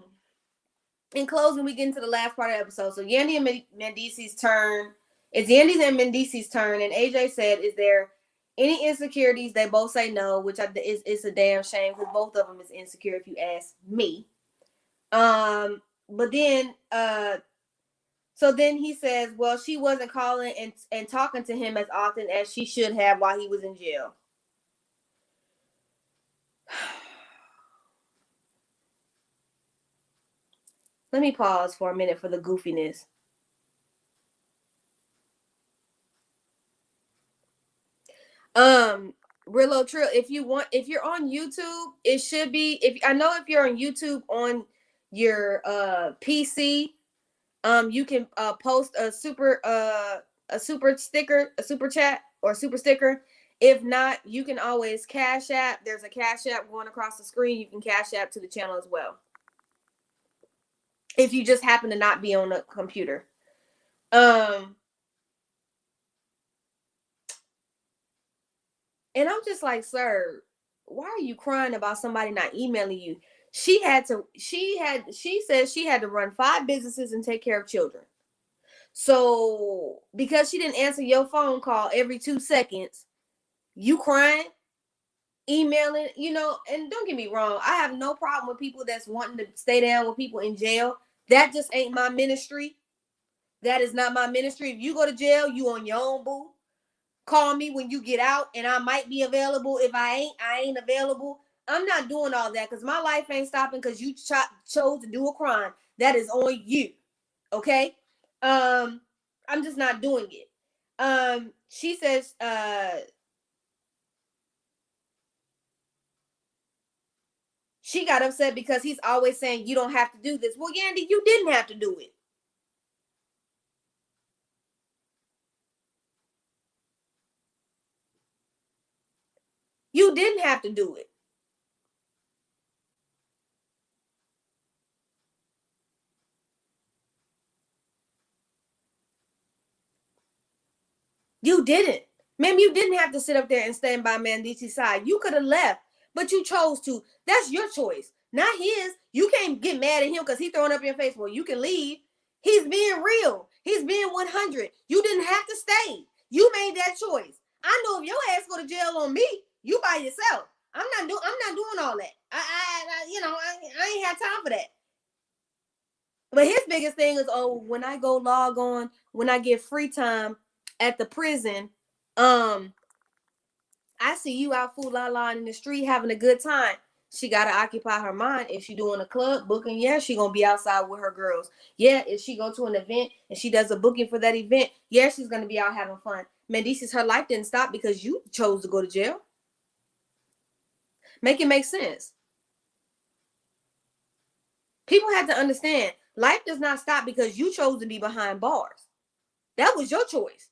closing, we get into the last part of the episode. So, Yandy and Mendici's turn. It's Yandy's and Mendici's turn. And AJ said, is there any insecurities? They both say no, which is a damn shame because both of them is insecure if you ask me. But then, so then he says, well, she wasn't calling and talking to him as often as she should have while he was in jail. Let me pause for a minute for the goofiness. Rillo Trill, if you're on YouTube, it should be, if you're on YouTube on your PC, you can post a super sticker, a super chat or super sticker. If not, you can always Cash App. There's a Cash App going across the screen. You can Cash App to the channel as well. If you just happen to not be on the computer. And I'm just like, sir, why are you crying about somebody not emailing you? She said she had to run 5 businesses and take care of children. So because she didn't answer your phone call every 2 seconds, you crying, emailing, and don't get me wrong, I have no problem with people that's wanting to stay down with people in jail. That just ain't my ministry. That is not my ministry. If you go to jail, you on your own, boo. Call me when you get out and I might be available. If I ain't available. I'm not doing all that because my life ain't stopping because you chose to do a crime. That is on you. Okay? I'm just not doing it. She says, she got upset because he's always saying you don't have to do this. Well, Yandy, you didn't have to do it. You didn't have to do it. You didn't. Ma'am, you didn't have to sit up there and stand by Mandici's side. You could have left, but you chose to. That's your choice, not his. You can't get mad at him because he's throwing up in your face. Well, you can leave. He's being real. He's being 100. You didn't have to stay. You made that choice. I know if your ass go to jail on me, you by yourself. I'm not doing all that. I ain't have time for that. But his biggest thing is, oh, when I go log on, when I get free time at the prison, I see you out fool la la in the street having a good time. She gotta occupy her mind. If she doing a club booking, yeah, she gonna be outside with her girls. Yeah, if she go to an event and she does a booking for that event, yeah, she's gonna be out having fun. Mendices, her life didn't stop because you chose to go to jail. Make it make sense. People have to understand life does not stop because you chose to be behind bars. That was your choice.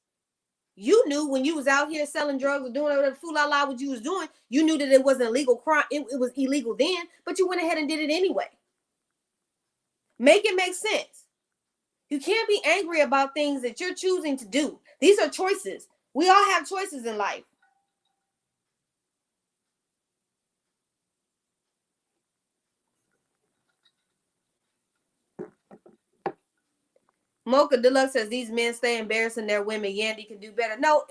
You knew when you was out here selling drugs or doing whatever fool la la what you was doing, you knew that it wasn't illegal crime. It was illegal then, but you went ahead and did it anyway. Make it make sense. You can't be angry about things that you're choosing to do. These are choices. We all have choices in life. Mocha Deluxe says these men stay embarrassing their women. Yandy can do better. No,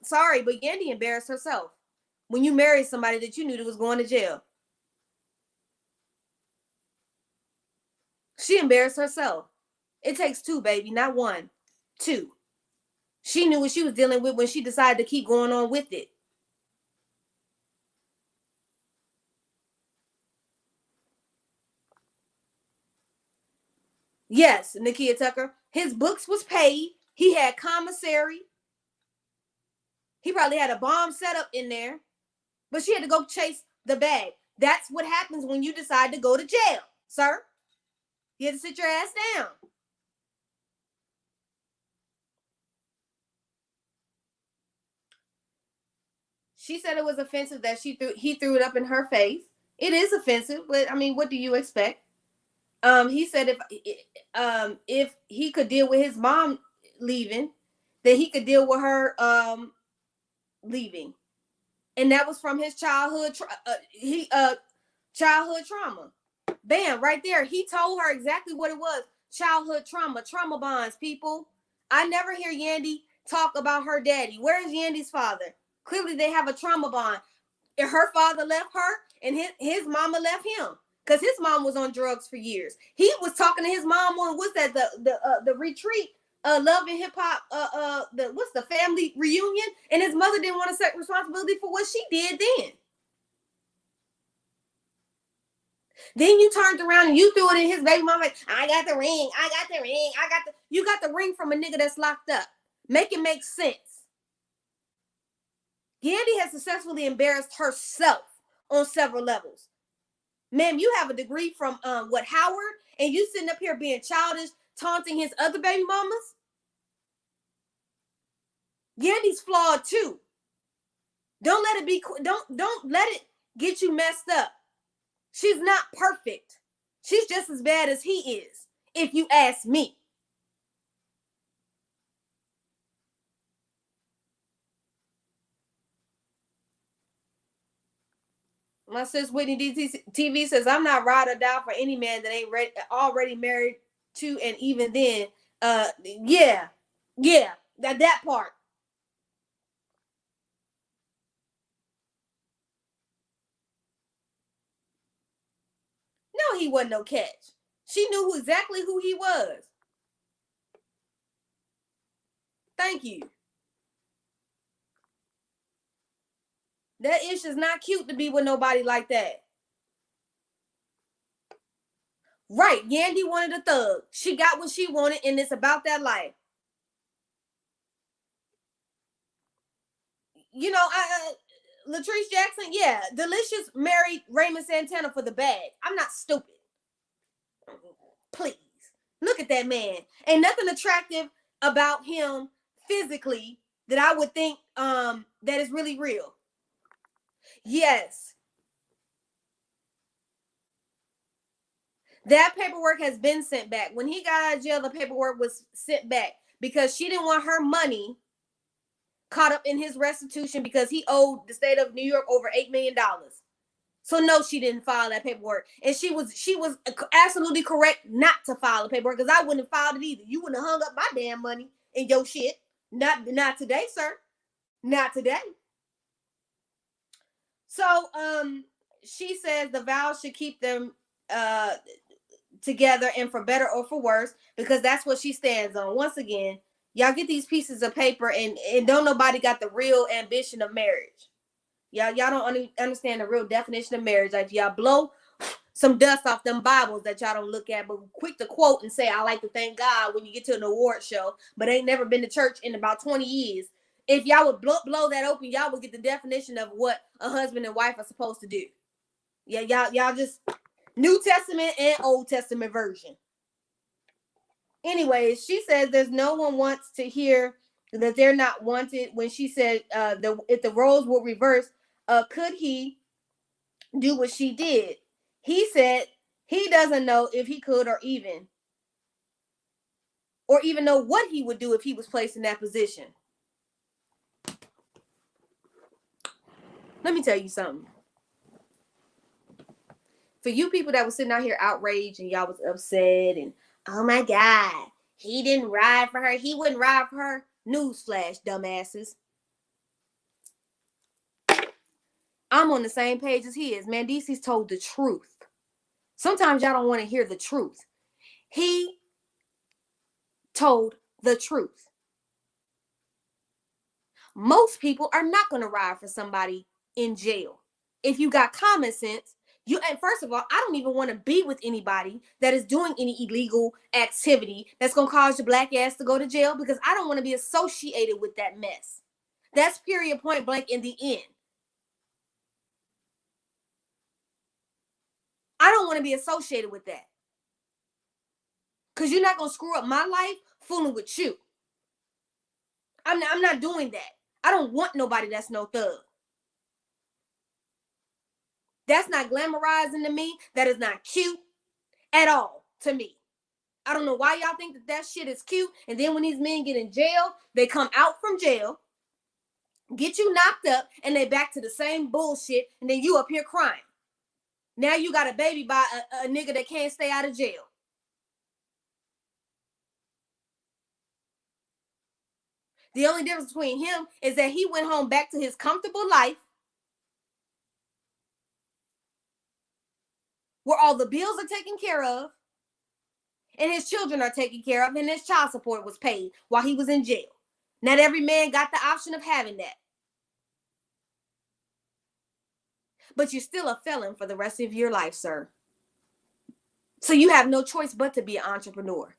sorry, but Yandy embarrassed herself when you married somebody that you knew that was going to jail. She embarrassed herself. It takes two, baby, not one. Two. She knew what she was dealing with when she decided to keep going on with it. Yes, Nakia Tucker. His books was paid. He had commissary. He probably had a bomb set up in there. But she had to go chase the bag. That's what happens when you decide to go to jail, sir. You had to sit your ass down. She said it was offensive that he threw it up in her face. It is offensive, but I mean, what do you expect? He said if he could deal with his mom leaving, that he could deal with her leaving, and that was from his childhood childhood trauma. Bam, right there. He told her exactly what it was. Childhood trauma bonds, people. I never hear Yandy talk about her daddy. Where is Yandy's father? Clearly they have a trauma bond. Her father left her and his mama left him because his mom was on drugs for years. He was talking to his mom on what's that, the retreat, Love and Hip Hop, the family reunion, and his mother didn't want to take responsibility for what she did then. Then you turned around and you threw it in his baby mama. I got the ring. You got the ring from a nigga that's locked up. Make it make sense. Yandy has successfully embarrassed herself on several levels. Ma'am, you have a degree from Howard, and you sitting up here being childish, taunting his other baby mamas. Yandy's flawed too. Don't let it be. Don't let it get you messed up. She's not perfect. She's just as bad as he is, if you ask me. My sis Whitney DTV says, I'm not ride or die for any man that ain't already married to, and even then, yeah, that part. No, he wasn't no catch. She knew exactly who he was. Thank you. That ish is not cute to be with nobody like that. Right, Yandy wanted a thug. She got what she wanted, and it's about that life. You know, Latrice Jackson, yeah, Delicious married Raymond Santana for the bag. I'm not stupid. Please. Look at that man. Ain't nothing attractive about him physically that I would think that is really real. Yes. That paperwork has been sent back. When he got out of jail, the paperwork was sent back because she didn't want her money caught up in his restitution because he owed the state of New York over $8 million. So no, she didn't file that paperwork, and she was absolutely correct not to file the paperwork because I wouldn't have filed it either. You wouldn't have hung up my damn money in your shit. Not today, sir. Not today. So she says the vows should keep them together and for better or for worse because that's what she stands on. Once again, y'all get these pieces of paper and don't nobody got the real ambition of marriage. Y'all don't understand the real definition of marriage. Like y'all blow some dust off them Bibles that y'all don't look at, but quick to quote and say, I like to thank God when you get to an award show, but ain't never been to church in about 20 years. If y'all would blow that open, y'all would get the definition of what a husband and wife are supposed to do. Yeah, y'all just New Testament and Old Testament version. Anyways, she says there's no one wants to hear that they're not wanted. When she said if the roles were reversed, could he do what she did? He said he doesn't know if he could or even know what he would do if he was placed in that position. Let me tell you something. For you people that was sitting out here outraged and y'all was upset and oh my God, he didn't ride for her. He wouldn't ride for her. Newsflash, dumbasses. I'm on the same page as he is. Mandisi's told the truth. Sometimes y'all don't want to hear the truth. He told the truth. Most people are not going to ride for somebody in jail. If you got common sense, and first of all, I don't even want to be with anybody that is doing any illegal activity that's going to cause your black ass to go to jail because I don't want to be associated with that mess. That's period, point blank, in the end. I don't want to be associated with that. Because you're not going to screw up my life fooling with you. I'm not doing that. I don't want nobody that's no thug. That's not glamorizing to me. That is not cute at all to me. I don't know why y'all think that shit is cute. And then when these men get in jail, they come out from jail, get you knocked up, and they back to the same bullshit. And then you up here crying. Now you got a baby by a nigga that can't stay out of jail. The only difference between him is that he went home back to his comfortable life where all the bills are taken care of and his children are taken care of and his child support was paid while he was in jail. Not every man got the option of having that. But you're still a felon for the rest of your life, sir. So you have no choice but to be an entrepreneur.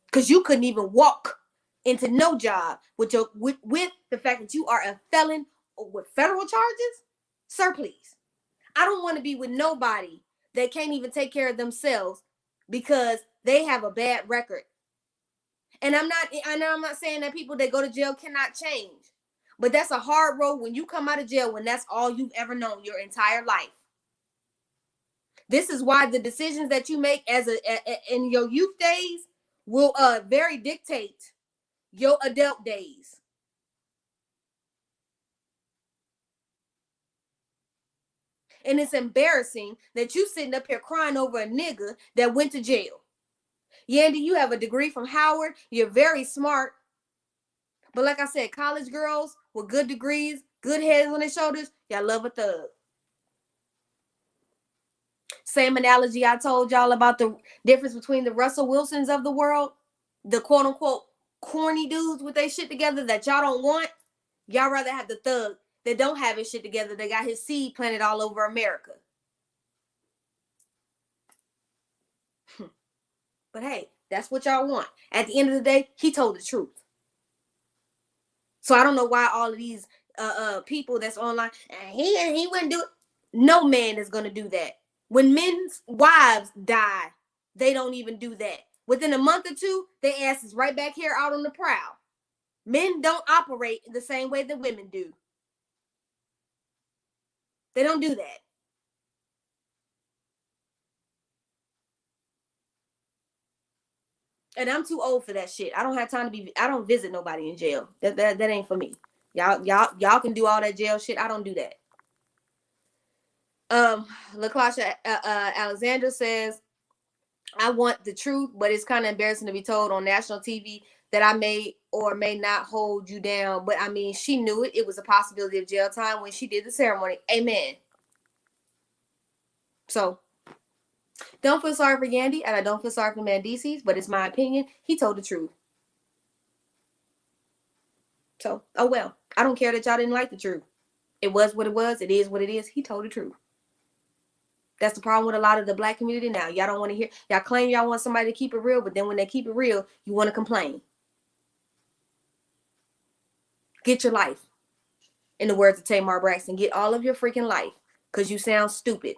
Because you couldn't even walk into no job with the fact that you are a felon with federal charges. Sir, please. I don't want to be with nobody that can't even take care of themselves because they have a bad record. And I know I'm not saying that people that go to jail cannot change. But that's a hard road when you come out of jail when that's all you've ever known your entire life. This is why the decisions that you make in your youth days will very dictate your adult days. And it's embarrassing that you sitting up here crying over a nigga that went to jail. Yandy, you have a degree from Howard. You're very smart. But like I said, college girls with good degrees, good heads on their shoulders, y'all love a thug. Same analogy I told y'all about the difference between the Russell Wilsons of the world, the quote unquote corny dudes with their shit together that y'all don't want. Y'all rather have the thug that don't have his shit together, that got his seed planted all over America. But hey, that's what y'all want. At the end of the day, he told the truth. So I don't know why all of these people that's online, he wouldn't do it. No man is gonna do that. When men's wives die, they don't even do that. Within a month or two, their ass is right back here out on the prowl. Men don't operate the same way that women do. They don't do that. And I'm too old for that shit. I don't have time to be. I don't visit nobody in jail. That ain't for me. Y'all can do all that jail shit. I don't do that. LaClasha Alexander says, I want the truth, but it's kind of embarrassing to be told on national TV that I may or may not hold you down. But I mean, she knew it. It was a possibility of jail time when she did the ceremony. Amen. So don't feel sorry for Yandy, and I don't feel sorry for Mendices, but it's my opinion. He told the truth. So, oh well. I don't care that y'all didn't like the truth. It was what it was. It is what it is. He told the truth. That's the problem with a lot of the black community now. Y'all don't want to hear. Y'all claim y'all want somebody to keep it real, but then when they keep it real, you want to complain. Get your life. In the words of Tamar Braxton, get all of your freaking life, because you sound stupid.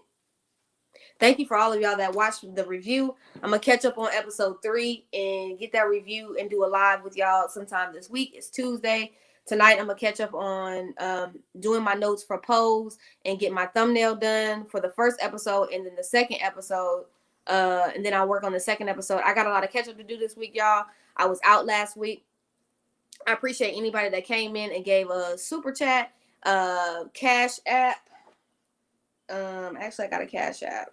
Thank you for all of y'all that watched the review. I'm going to catch up on episode 3 and get that review and do a live with y'all sometime this week. It's Tuesday. Tonight, I'm going to catch up on doing my notes for Pose and get my thumbnail done for the first episode and then the second episode. And then I'll work on the second episode. I got a lot of catch up to do this week, y'all. I was out last week. I appreciate anybody that came in and gave a super chat, Cash App. Actually, I got a Cash App.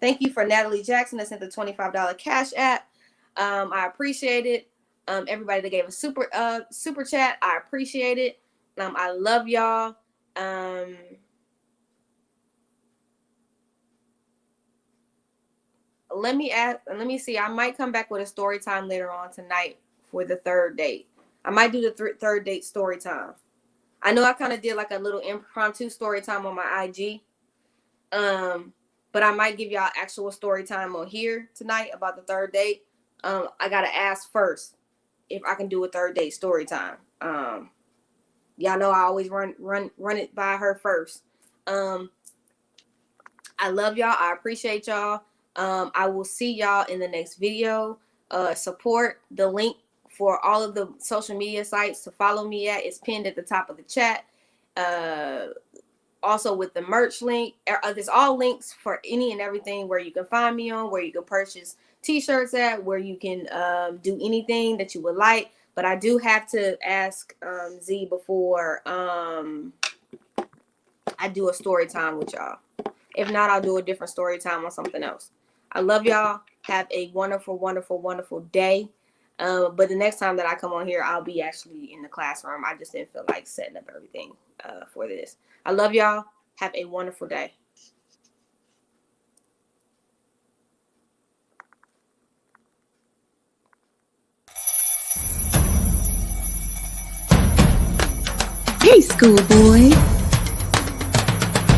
Thank you for Natalie Jackson that sent the $25 Cash App. I appreciate it. Everybody that gave a super chat, I appreciate it. I love y'all. Let me see. I might come back with a story time later on tonight for the third date. I might do the third date story time. I know I kind of did like a little impromptu story time on my IG. But I might give y'all actual story time on here tonight about the third date. I gotta ask first if I can do a third date story time. Y'all know I always run it by her first. I love y'all. I appreciate y'all. I will see y'all in the next video. Support the link for all of the social media sites to follow me at is pinned at the top of the chat. Also with the merch link, there's all links for any and everything where you can find me on, where you can purchase t-shirts at, where you can do anything that you would like. But I do have to ask Z before I do a story time with y'all. If not, I'll do a different story time on something else. I love y'all. Have a wonderful, wonderful, wonderful day. But the next time that I come on here, I'll be actually in the classroom. I just didn't feel like setting up everything for this. I love y'all. Have a wonderful day. Hey, schoolboy.